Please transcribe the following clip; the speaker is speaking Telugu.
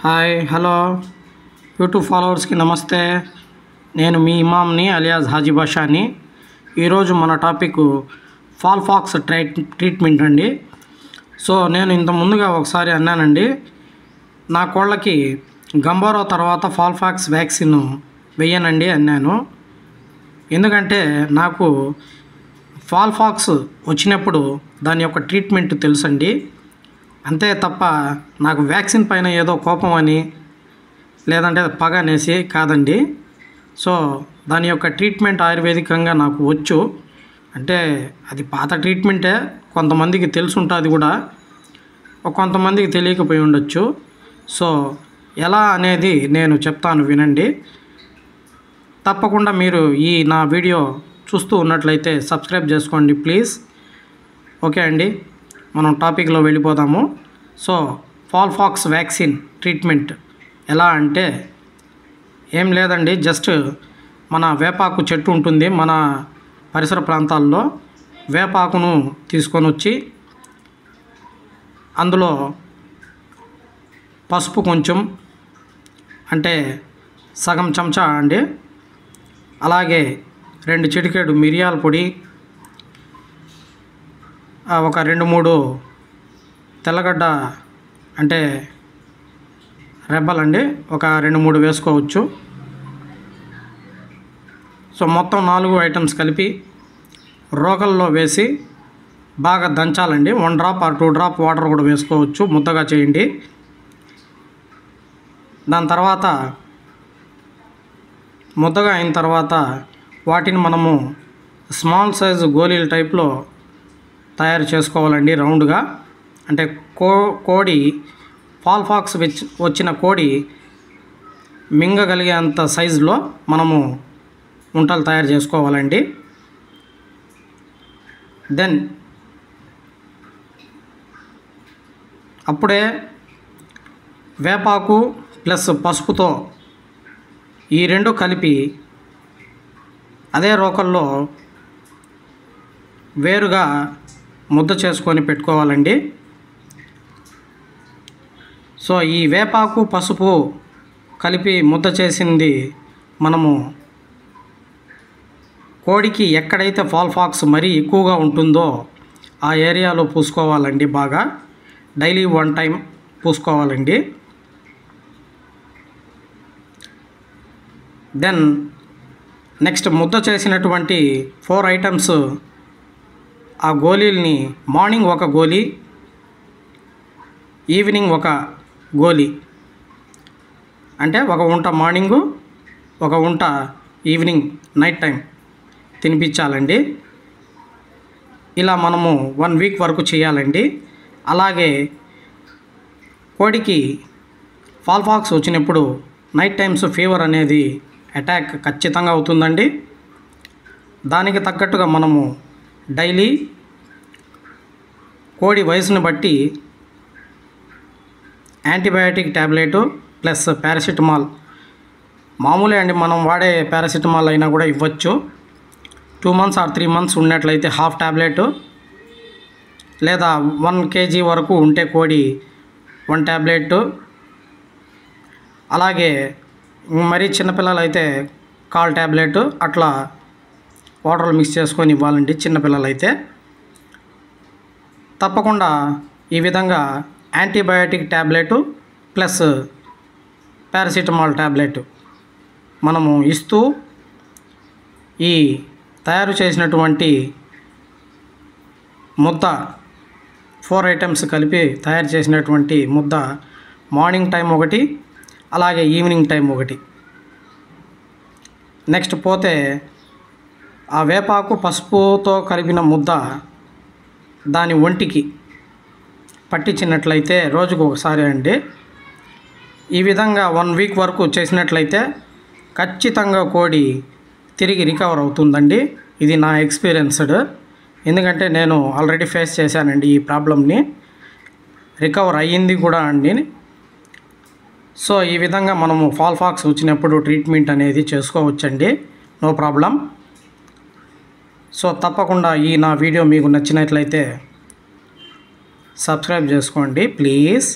హాయ్ హలో యూట్యూబ్ ఫాలోవర్స్కి నమస్తే. నేను మీ ఇమామ్ని అలియాజ్ హాజీ బాషాని. ఈరోజు మన టాపిక్ ఫాల్ఫాక్స్ ట్రీట్మెంట్ అండి. సో నేను ఇంత ముందుగా ఒకసారి అన్నానండి, నా కోళ్ళకి గంబారో తర్వాత ఫాల్ఫాక్స్ వ్యాక్సిన్ వెయ్యనండి అన్నాను. ఎందుకంటే నాకు ఫాల్ఫాక్స్ వచ్చినప్పుడు దాని యొక్క ట్రీట్మెంట్ తెలుసండి. అంతే తప్ప నాకు వ్యాక్సిన్ పైన ఏదో కోపం అని లేదంటే పగ అనేసి కాదండి. సో దాని యొక్క ట్రీట్మెంట్ ఆయుర్వేదికంగా నాకు వచ్చు. అంటే అది పాత ట్రీట్మెంటే, కొంతమందికి తెలుసుంటుంది కూడా, కొంతమందికి తెలియకపోయి ఉండొచ్చు. సో ఎలా అనేది నేను చెప్తాను, వినండి. తప్పకుండా మీరు ఈ నా వీడియో చూస్తూ ఉన్నట్లయితే సబ్స్క్రైబ్ చేసుకోండి ప్లీజ్. ఓకే అండి, మనం టాపిక్లో వెళ్ళిపోదాము. సో ఫాల్ఫాక్స్ వ్యాక్సిన్ ట్రీట్మెంట్ ఎలా అంటే ఏం లేదండి, జస్ట్ మన వేపాకు చెట్టు ఉంటుంది మన పరిసర ప్రాంతాల్లో. వేపాకును తీసుకొని వచ్చి అందులో పసుపు కొంచెం, అంటే సగం చెంచా అండి, అలాగే 2 చిటికెడు మిరియాల పొడి, ఒక 2-3 తెల్లగడ్డ అంటే రెబ్బలండి, ఒక 2-3 వేసుకోవచ్చు. సో మొత్తం 4 ఐటమ్స్ కలిపి రోకల్లో వేసి బాగా దంచాలండి. 1 డ్రాప్ ఆర్ 2 డ్రాప్ వాటర్ కూడా వేసుకోవచ్చు, ముద్దగా చేయండి. దాని తర్వాత ముద్దగా అయిన తర్వాత వాటిని మనము స్మాల్ సైజు గోళీల టైప్లో తయారు చేసుకోవాలండి, రౌండ్గా. అంటే కోడి ఫాల్ఫాక్స్ వచ్చిన కోడి మింగగలిగేంత సైజులో మనము ఉంటలు తయారు చేసుకోవాలండి. దెన్ అప్పుడే వేపాకు ప్లస్ పసుపుతో ఈ 2 కలిపి అదే రోకల్లో వేరుగా ముద్ద చేసుకొని పెట్టుకోవాలండి. సో ఈ వేపాకు పసుపు కలిపి ముద్ద చేసింది మనము కోడికి ఎక్కడైతే ఫాల్ఫాక్స్ మరీ ఎక్కువగా ఉంటుందో ఆ ఏరియాలో పూసుకోవాలండి. బాగా డైలీ 1 టైం పూసుకోవాలండి. దెన్ నెక్స్ట్ ముద్ద చేసినటువంటి 4 ఐటమ్స్ ఆ గోళీల్ని మార్నింగ్ ఒక గోళీ, ఈవినింగ్ ఒక గోళీ, అంటే ఒక ఉంట మార్నింగు, ఒక ఉంట ఈవినింగ్ నైట్ టైం తినిపించాలండి. ఇలా మనము 1 వీక్ వరకు చేయాలండి. అలాగే కోడికి ఫాల్ఫాక్స్ వచ్చినప్పుడు నైట్ టైమ్స్ ఫీవర్ అనేది అటాక్ ఖచ్చితంగా అవుతుందండి. దానికి తగ్గట్టుగా మనము డైలీ కోడి వయసుని బట్టి యాంటీబయాటిక్ ట్యాబ్లెటు ప్లస్ పారాసిటమాల్, మామూలే అండి, మనం వాడే పారాసిటమాల్ అయినా కూడా ఇవ్వచ్చు. 2 months ఆర్ 3 months ఉన్నట్లయితే హాఫ్ ట్యాబ్లెటు, లేదా 1 kg వరకు ఉంటే కోడి 1 ట్యాబ్లెట్. అలాగే మరీ చిన్నపిల్లలు అయితే 1/4 ట్యాబ్లెట్ అట్లా వాటర్లో మిక్స్ చేసుకొని ఇవ్వాలండి చిన్నపిల్లలు అయితే. తప్పకుండా ఈ విధంగా antibiotic tablet plus paracetamol tablet మనము ఇస్తూ ఈ తయారు చేసినటువంటి ముద్ద 4 ఐటమ్స్ కలిపి తయారు చేసినటువంటి ముద్ద మార్నింగ్ టైం ఒకటి, అలాగే ఈవినింగ్ టైం ఒకటి. నెక్స్ట్ పోతే ఆ వేపాకు పసుపుతో కలిపిన ముద్ద దాని ఒంటికి పట్టించినట్లయితే రోజుకు ఒకసారి అండి. ఈ విధంగా 1 వీక్ వరకు చేసినట్లయితే ఖచ్చితంగా కోడి తిరిగి రికవర్ అవుతుందండి. ఇది నా ఎక్స్పీరియన్స్డ్, ఎందుకంటే నేను ఆల్రెడీ ఫేస్ చేశానండి ఈ ప్రాబ్లమ్ని, రికవర్ అయ్యింది కూడా అండి. సో ఈ విధంగా మనము ఫాల్ఫాక్స్ వచ్చినప్పుడు ట్రీట్మెంట్ అనేది చేసుకోవచ్చండి, నో ప్రాబ్లం. సో తప్పకుండా ఈ నా వీడియో మీకు నచ్చినట్లయితే సబ్స్క్రైబ్ చేసుకోండి ప్లీజ్.